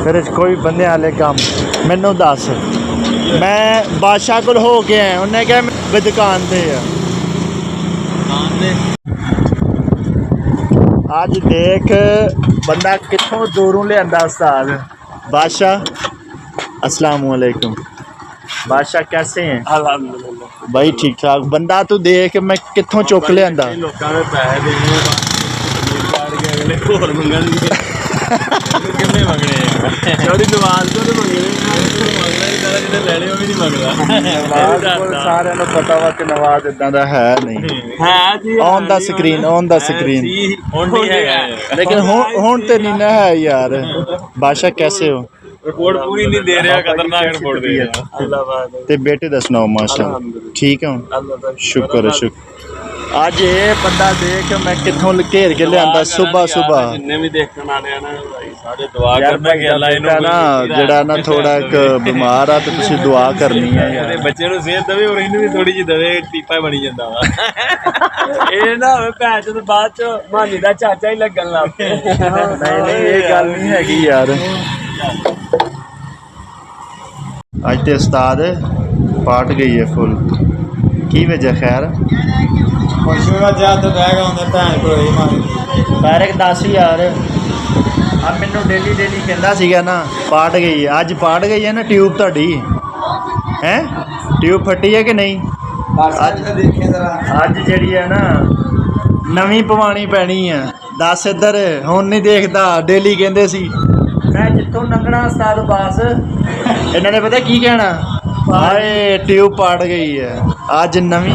फिर कोई बंदे वाले काम मैनू दस मैं बादशाह को हो के आया उन्हें क्या मैं दुकान पे आज देख बंदा कितों दूरों लिया उस्ताद बादशाह अस्सलाम वालेकुम बादशाह कैसे हैं अल्हम्दुलिल्लाह भाई ठीक ठाक बंदा तू देख मैं कितों चुक लिया सारे पता वा कि नवाज इदा दा है नहीं ऑन द स्क्रीन लेकिन हुण ते नहीं ना है यार बादशाह कैसे हो रिपोर्ट पूरी नहीं दे रहा खतरनाक रिपोर्ट दे रहा ते बेटे दा सुनाओ माशाअल्लाह ठीक है शुक्र है शुक्र आज ये बंदा देख मैं कितों घेर के लिया सुबह सुबह जिन्ने भी देखने वाले हैं ना भाई सारे दुआ करना कि अल्लाह इन्हें ना जड़ा ना थोड़ा एक बीमार आ तो तुसी दुआ करनी है यार बच्चे नु सेहत दवे और इन्हें भी थोड़ी जी दवे टीपा बनी जांदा वा ए ना होवे भैन चो बाद च मानी दा चाचा ही लगन लग पे नहीं ये गल नहीं हैगी यार आज ते उस्ताद पाट गई है फुल की वजह खैर डायरेक्ट दस यार अब मैनू डेली कहता सीगा ना पाट गई है अज पाट गई है ना ट्यूब तुहाडी हैं ट्यूब फटी है कि नहीं अज जी है ना नवीं पवानी पैनी है दस इधर हुण नहीं देखता डेली कहते सी मैं जितों लंघना उस्ताद बास इन्होंने पता की कहना हाय ट्यूब पाट गई है आज नवी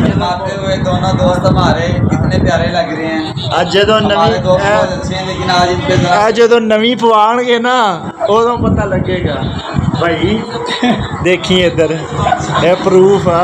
दोनों दोस्त हमारे कितने प्यारे लग रहे हैं आज जो जो नवी पवाणगे ना उदों पता लगेगा भाई देखी इधर ये प्रूफ है।